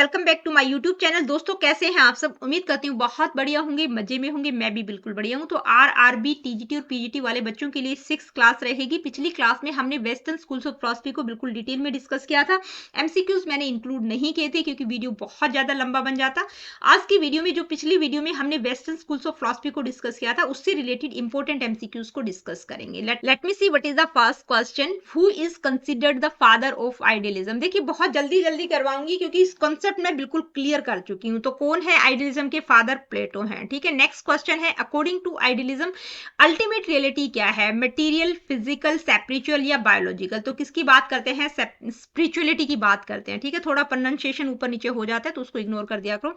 Welcome back to my YouTube channel. दोस्तों कैसे हैं आप सब? उम्मीद करती हूँ बहुत बढ़िया होंगे, मजे में होंगे। मैं भी बिल्कुल बढ़िया हूँ। तो आरआरबी, टीजीटी और पीजीटी वाले बच्चों के लिए 6 क्लास रहेगी। पिछली क्लास में हमने वेस्टर्न स्कूल्स ऑफ फिलॉसफी को बिल्कुल डिटेल में डिस्कस किया था। एमसीक्यूज मैंने इंक्लूड नहीं किए थे क्योंकि वीडियो बहुत ज्यादा लंबा बन जाता। आज की वीडियो में, जो पिछली वीडियो में हमने वेस्टर्न स्कूल्स ऑफ फिलॉसफी को डिस्कस किया था, उससे रिलेटेड इंपॉर्टेंट एमसीक्यूज को डिस्कस करेंगे। Let me see what is the first question. Who is considered the father of idealism? देखिए बहुत जल्दी जल्दी करवाऊंगी क्योंकि इस कॉन्सेप्ट में बिल्कुल क्लियर कर चुकी हूं। तो कौन है आइडियलिज्म के फादर? प्लेटो हैं। ठीक है, नेक्स्ट क्वेश्चन है, according to idealism ultimate reality क्या है? मटेरियल, फिजिकल, स्पिरिचुअल या बायोलॉजिकल? तो किसकी बात करते हैं? स्पिरिचुअलिटी की बात करते हैं। ठीक है, थोड़ा प्रोनाउंसिएशन ऊपर नीचे हो जाता है तो उसको इग्नोर कर दिया करो।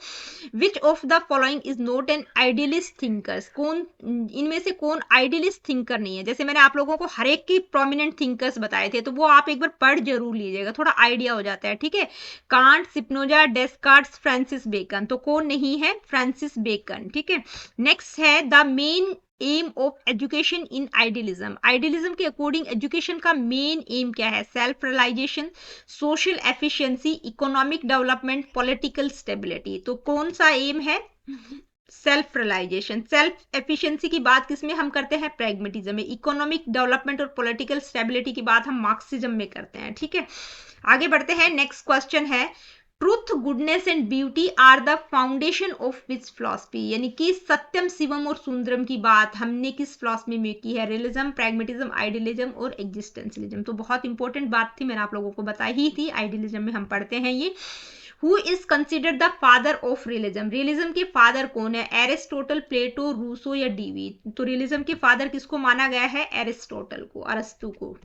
विच of the following is not an idealist thinkers? कौन इनमें से कौन आइडियलिस्ट थिंकर नहीं है? जैसे मैंने आप लोगों को हर एक की प्रोमिनेंट थिंकर्स बताए थे, तो वो आप एक बार पढ़ जरूर लीजिएगा, थोड़ा आइडिया हो जाता है। ठीक है, Kant, Spinoza, Descartes, Francis Bacon. तो कौन नहीं है? Francis Bacon. ठीक है, नेक्स्ट है the main aim of education in idealism. Idealism के अकॉर्डिंग एजुकेशन का मेन एम क्या है? Self realization, social efficiency, economic development, political stability. तो कौन सा एम है? Self realisation. सेल्फ एफिशिएंसी की बात किसमें हम करते हैं? प्रैग्मेटिज्म में। इकोनॉमिक डेवलपमेंट और पॉलिटिकल स्टेबिलिटी की बात हम मार्क्सिज्म में करते हैं। ठीक है, आगे बढ़ते हैं। नेक्स्ट क्वेश्चन है, truth, goodness and beauty are the foundation of which philosophy? यानी कि सत्यम, शिवम और सुंदरम की बात हमने किस फिलॉसफी में की है? रियलिज्म, प्रैग्मेटिज्म, आइडियलिज्म और एग्जिस्टेंशियलिज्म। तो बहुत इंपॉर्टेंट बात थी, मैंने आप लोगों को बताई ही थी। आइडियलिज्म में हम पढ़ते हैं ये। Who is considered the father of realism? Realism के फादर कौन है? एरिस्टोटल, प्लेटो, रूसो या डीवी? तो रियलिज्म के फादर किसको माना गया है? एरिस्टोटल को, अरस्तु को।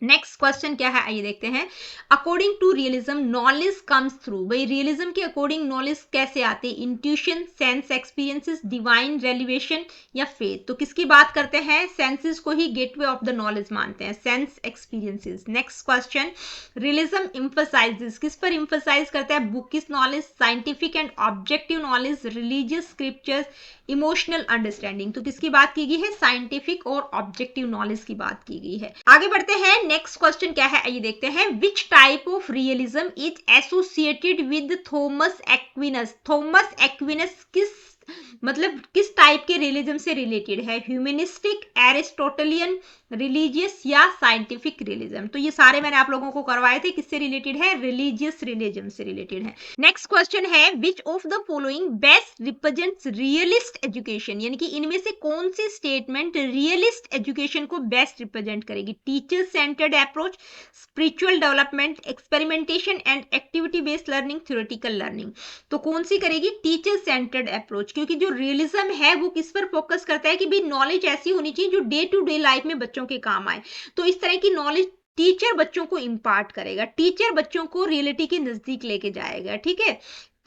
नेक्स्ट क्वेश्चन क्या है, आइए देखते हैं। According to realism knowledge comes through. भाई रियलिज्म के अकॉर्डिंग नॉलेज कैसे आती है? Intuition, sense experiences, divine revelation या फेथ? तो किसकी बात करते हैं? सेंसेस को ही गेटवे ऑफ द नॉलेज मानते हैं, sense experiences. Next question, realism emphasizes, किस पर एम्फसाइज करता है? Bookish knowledge, scientific and objective knowledge, religious scriptures, emotional understanding. तो किसकी बात की गई है? साइंटिफिक और ऑब्जेक्टिव नॉलेज की बात की गई है। आगे बढ़ते हैं, नेक्स्ट क्वेश्चन क्या है, आइए देखते हैं। Which type of realism is associated with Thomas Aquinas? Thomas Aquinas किस टाइप के रियलिज्म से रिलेटेड है? ह्यूमनिस्टिक, एरिस्टोटलियन, रिलीजियस या साइंटिफिक रियलिज्म? तो ये सारे मैंने आप लोगों को करवाए थे, किससे रिलेटेड है? रिलीजियस रियलिज्म से रिलेटेड है। नेक्स्ट क्वेश्चन है, विच of the following best represents realist education? यानी कि इनमें से कौन सी स्टेटमेंट रियलिस्ट एजुकेशन को बेस्ट रिप्रेजेंट करेगी? Teacher centred approach, spiritual development, experimentation and activity based learning, theoretical learning? तो कौन सी करेगी? Teacher centred approach. क्योंकि जो रियलिज्म है वो किस पर फोकस करता है कि भी नॉलेज ऐसी होनी चाहिए जो डे टू डे लाइफ में बच्चों के काम आए। तो इस तरह की नॉलेज टीचर बच्चों को इंपार्ट करेगा, टीचर बच्चों को रियलिटी के नजदीक लेके जाएगा। ठीक है,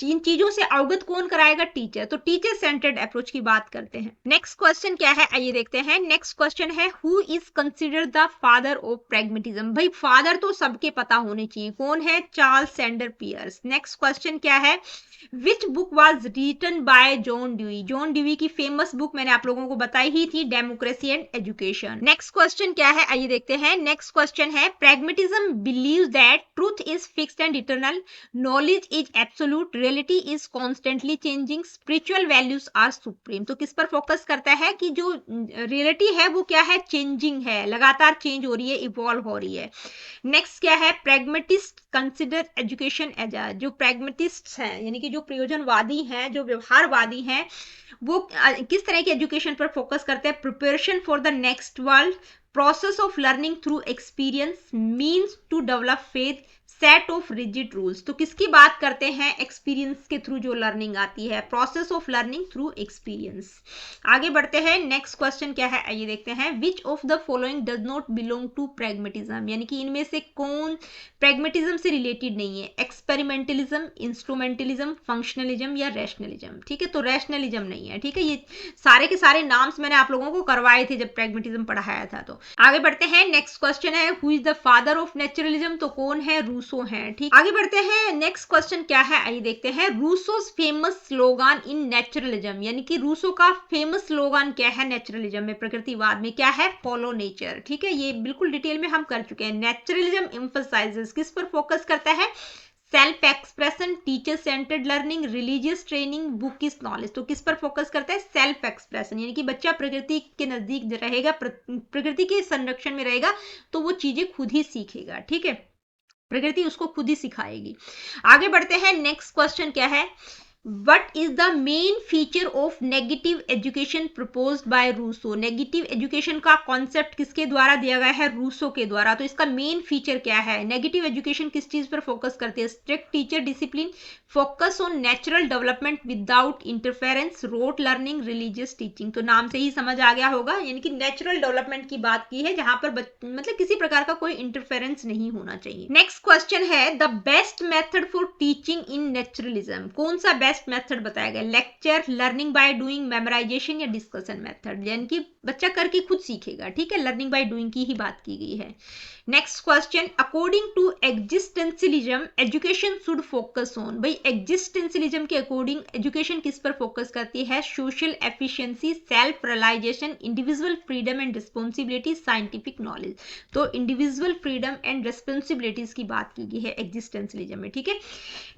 इन चीजों से अवगत कौन कराएगा? टीचर। तो टीचर सेंटर्ड अप्रोच की बात करते हैं। नेक्स्ट क्वेश्चन क्या है, आइए देखते हैं। नेक्स्ट क्वेश्चन है, who is considered the father of pragmatism? भाई फादर तो सबके पता होने चाहिए, कौन है? Charles Sanders Peirce. Next question क्या है, which book was written by John Dewey? John Dewey की फेमस बुक मैंने आप लोगों को बताई ही थी, democracy and education. Next question क्या है, आइए देखते हैं। नेक्स्ट क्वेश्चन है, pragmatism believes that truth is fixed and eternal, knowledge is absolute, reality is constantly changing, spiritual values are supreme. तो किस पर फोकस करता है कि जो रियलिटी है वो क्या है? चेंजिंग है, लगातार चेंज हो रही है, इवॉल्व हो रही है। नेक्स्ट क्या है, pragmatist consider education as a, जो प्रैग्मेटिस्ट हैं यानी कि जो प्रयोजनवादी हैं, जो व्यवहारवादी हैं, वो किस तरह की एजुकेशन पर फोकस करते हैं? Preparation for the next world, process of learning through experience, means to develop faith, set of rigid rules. तो किसकी बात करते हैं? एक्सपीरियंस के थ्रू जो लर्निंग आती है, process of learning through experience. आगे बढ़ते हैं, नेक्स्ट क्वेश्चन क्या है, आइए देखते हैं। Which of the following does not belong to pragmatism? यानी कि इनमें से कौन प्रैग्मेटिज्म से रिलेटेड नहीं है? एक्सपेरिमेंटलिज्म, इंस्ट्रूमेंटलिज्म, फंक्शनलिज्म या रैशनलिज्म? ठीक है, तो रैशनलिज्म नहीं है। ठीक है, ये सारे के सारे नाम्स मैंने आप लोगों को करवाए थे जब प्रैग्मेटिज्म पढ़ाया था। तो आगे बढ़ते हैं, नेक्स्ट क्वेश्चन है, who is the father of naturalism? तो कौन है? रूसो हैं। ठीक, आगे बढ़ते हैं। नेक्स्ट क्वेश्चन क्या है, आइए देखते हैं। रूसोस फेमस स्लोगन इन नेचुरलिज्म? यानी कि रूसो का फेमस स्लोगन क्या है नेचुरलिज्म में, प्रकृतिवाद में? क्या है? Follow nature. ठीक है, ये बिल्कुल डिटेल में हम कर चुके हैं। नेचुरलिज्म एम्फसाइजेस, किस पर फोकस करता है? Self expression, teacher centred learning, religious training, book is knowledge. तो किस पर फोकस करता है? सेल्फ एक्सप्रेशन, यानी कि बच्चा प्रकृति के नजदीक रहेगा, प्रकृति के संरक्षण में रहेगा तो वो चीजें खुद ही सीखेगा। ठीक है, प्रकृति उसको खुद ही सिखाएगी। आगे बढ़ते हैं, नेक्स्ट क्वेश्चन क्या है? What is the main feature of negative education proposed by Rousseau? Negative education का कॉन्सेप्ट किसके द्वारा दिया गया है? रूसो के द्वारा। तो इसका मेन फीचर क्या है? नेगेटिव एजुकेशन किस चीज पर फोकस करती है? Strict teacher discipline, focus on natural development without interference, rote learning, religious teaching. तो नाम से ही समझ आ गया होगा, यानी कि नेचुरल डेवलपमेंट की बात की है, जहां पर मतलब किसी प्रकार का कोई इंटरफेरेंस नहीं होना चाहिए। नेक्स्ट क्वेश्चन है, the best method for teaching in naturalism. कौन सा बेस्ट मेथड बताया गया? Lecture, learning by doing, memorisation या डिस्कशन मेथड, यानी कि बच्चा करके खुद सीखेगा। ठीक है, लर्निंग बाय डूइंग की ही बात की गई है। Next question, according to existentialism education should focus on. भाई एग्जिस्टेंशियलिज्म के अकॉर्डिंग एजुकेशन किस पर फोकस करती है? Social efficiency, self realization, individual freedom and responsibility, scientific knowledge. तो इंडिविजुअल फ्रीडम एंड रिस्पॉन्सिबिलिटीज की बात की गई है एग्जिस्टेंशियलिज्म में। ठीक है,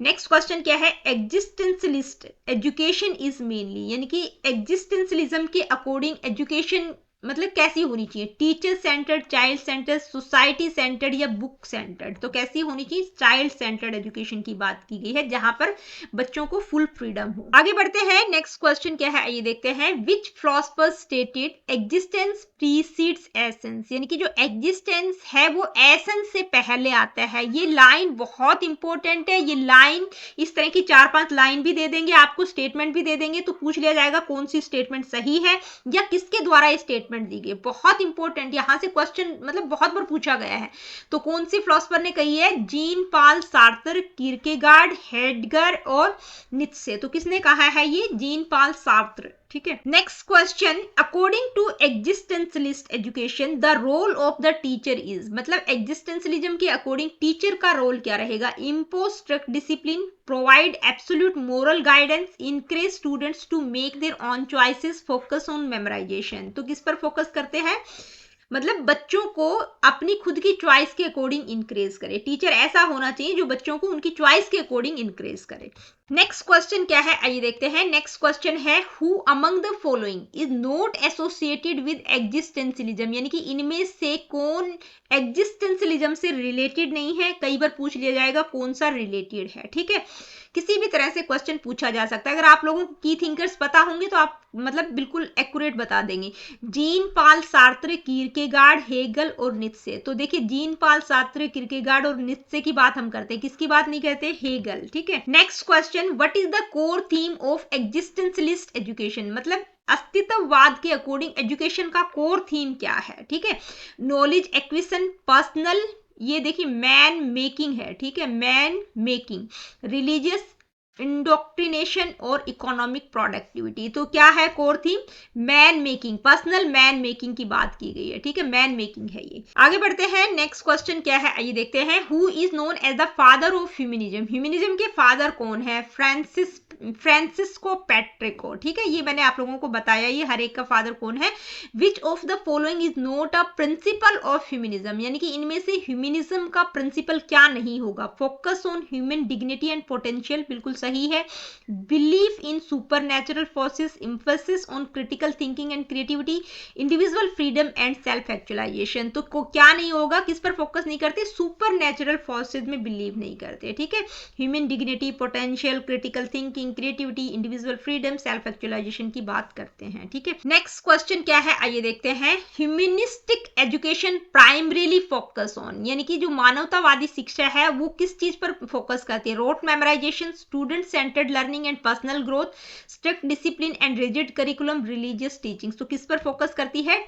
नेक्स्ट क्वेश्चन क्या है? एग्जिस्टेंशियलिस्ट एजुकेशन इज मेनली, यानी कि एग्जिस्टेंशियलिज्म के अकॉर्डिंग एजुकेशन मतलब कैसी होनी चाहिए? Teacher centred, child centred, society centred या बुक सेंटर्ड। तो कैसी होनी चाहिए? चाइल्ड सेंटर्ड एजुकेशन की बात की गई है, जहां पर बच्चों को फुल फ्रीडम हो। आगे बढ़ते हैं, नेक्स्ट क्वेश्चन क्या है ये देखते हैं। Which philosopher stated existence precedes essence, यानी कि जो एग्जिस्टेंस है वो एसेंस से पहले आता है। ये लाइन बहुत इंपॉर्टेंट है। ये लाइन इस तरह की 4-5 लाइन भी दे देंगे आपको, स्टेटमेंट भी दे देंगे, तो पूछ लिया जाएगा कौन सी स्टेटमेंट सही है या किसके द्वारा ये स्टेटमेंट दी गई। बहुत इंपॉर्टेंट, यहां से क्वेश्चन मतलब बहुत बार पूछा गया है। तो कौन सी फिलोसोफर ने कही है? जीन पाल सार्तर, किरकेगार्ड, हेडगर और नीत्शे। तो किसने कहा है? ये जीन पाल सार्तर। ठीक है, next question, according to existentialist education the role of the teacher is, मतलब एग्जिस्टेंशियलिज्म के अकॉर्डिंग टीचर का रोल क्या रहेगा? Impose strict discipline, provide absolute moral guidance, encourage students to make their own choices, focus on memorization. तो किस पर focus करते हैं? मतलब बच्चों को अपनी खुद की चॉइस के अकॉर्डिंग इनकरेज करे। टीचर ऐसा होना चाहिए जो बच्चों को उनकी चॉइस के अकॉर्डिंग इनकरेज करे। नेक्स्ट क्वेश्चन क्या है आइए देखते हैं। नेक्स्ट क्वेश्चन है, who among the following is not associated with existentialism, यानी कि इनमें से कौन एग्जिस्टेंशियलिज्म से रिलेटेड नहीं है? कई बार पूछ लिया जाएगा कौन सा रिलेटेड है। ठीक है, किसी भी तरह से क्वेश्चन पूछा जा सकता है। अगर आप लोगों को की थिंकर्स पता होंगे तो आप मतलब बिल्कुल एक्यूरेट बता देंगे। जीन पाल सार्त्रे, किरकेगार्ड, हेगल और नीत्शे। तो देखिए जीन पाल सार्त्रे, किरकेगार्ड और नीत्शे की बात हम करते हैं, किसकी बात नहीं करते? हेगल। ठीक है, next question, what is the core theme of existentialist education, मतलब अस्तित्ववाद के अकॉर्डिंग एजुकेशन का कोर थीम क्या है? ठीक है, नॉलेज एक्विजिशन, पर्सनल, ये देखिए मैन मेकिंग है। ठीक है, मैन मेकिंग, रिलीजियस इंडोक्ट्रिनेशन और इकोनॉमिक प्रोडक्टिविटी। तो क्या है core theme? Man making, personal man making की बात की गई है। ठीक है, मैन मेकिंग है ये। आगे बढ़ते हैं, नेक्स्ट क्वेश्चन क्या है आइए देखते हैं। Who is known as the father of humanism, humanism के फादर कौन है? Francisco Petrarca. ठीक है, ये मैंने आप लोगों को बताया, ये हर एक का फादर कौन है। विच of the following is not a principle of humanism, यानी कि इनमें से ह्यूमनिज्म का प्रिंसिपल क्या नहीं होगा? Focus on human dignity and potential, बिल्कुल सही है। Belief in supernatural forces, emphasis on critical thinking and creativity, individual freedom and self actualization. तो क्या नहीं होगा? किस पर फोकस नहीं करते? सुपर नेचुरल फोर्सेस में बिलीव नहीं करते। ठीक है, human dignity, potential, critical thinking, creativity, individual freedom, self actualization की बात करते हैं। ठीक है, नेक्स्ट क्वेश्चन क्या है आइए देखते हैं। Humanistic education primarily focus on, यानी कि जो मानवतावादी शिक्षा है वो किस चीज पर फोकस करती है? Rote memorization, student centered learning and personal growth, strict discipline and rigid curriculum, religious teaching. तो किस पर फोकस करती है?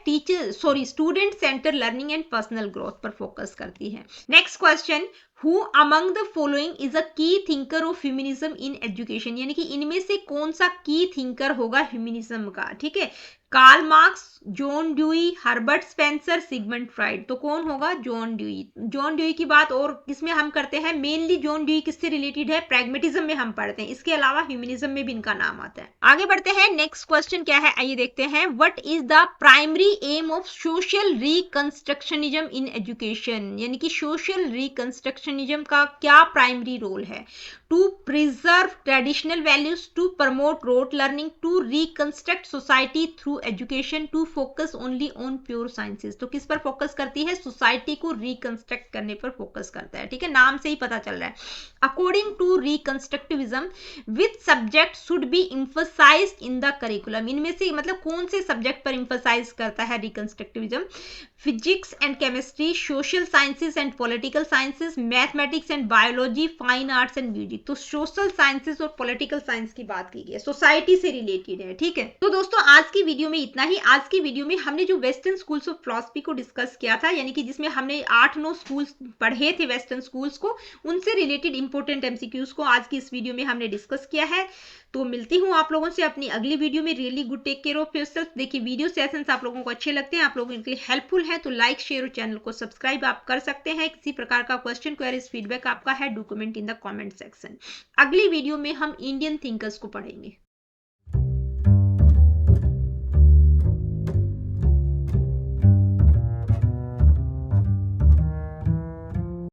Student centered learning and personal growth पर फोकस करती है। Next question, Who among the following is a key thinker of feminism in education, यानी कि इनमें से कौन सा की थिंकर होगा ह्यूमनिज्म का? ठीक है, Karl Marx, John Dewey, Herbert Spencer, Sigmund Freud. तो कौन होगा? John Dewey. जॉन ड्यूई की बात और किसमें हम करते हैं? मेनली जॉन ड्यूई किससे रिलेटेड है? प्रैग्मेटिज्म में हम पढ़ते हैं। इसके अलावा ह्यूमनिज्म में भी इनका नाम आता है। आगे बढ़ते हैं, नेक्स्ट क्वेश्चन क्या है आइए देखते हैं। What is the primary aim of social reconstructionism in education? यानी कि सोशल रिकंस्ट्रक्शनिज्म का क्या प्राइमरी रोल है? To preserve traditional values, to promote rote learning, to reconstruct society through education, to focus only on pure sciences. तो किस पर focus करती है? सोसाइटी को रिकंस्ट्रक्ट करने पर फोकस करता है। ठीक है, नाम से ही पता चल रहा है। According to reconstructivism, which subject should be emphasised in the curriculum? इनमें से मतलब कौन से सब्जेक्ट पर इम्फसाइज करता है reconstructivism? Physics and chemistry, social sciences and political sciences, mathematics and biology, fine arts and music. तो सोशल साइंसेज और पॉलिटिकल साइंस की बात की गई है, सोसाइटी से रिलेटेड है। ठीक है, तो दोस्तों आज की वीडियो में इतना ही। आज की वीडियो में हमने जो वेस्टर्न स्कूल्स ऑफ फिलॉसफी को डिस्कस किया था, यानी कि जिसमें हमने 8-9 स्कूल्स पढ़े थे वेस्टर्न स्कूल्स को, उनसे रिलेटेड इंपॉर्टेंट एमसीक्यूज को आज की इस वीडियो में हमने डिस्कस किया है। तो मिलती हूँ आप लोगों से अपनी अगली वीडियो में। Really good, take care of yourself. देखिए वीडियो सेशंस आप लोगों को अच्छे लगते हैं, आप लोगों के लिए हेल्पफुल है, तो लाइक शेयर और चैनल को सब्सक्राइब आप कर सकते हैं। किसी प्रकार का क्वेश्चन क्वेरीज फीडबैक आपका है, do comment in the comment section. अगली वीडियो में हम इंडियन थिंकर्स को पढ़ेंगे।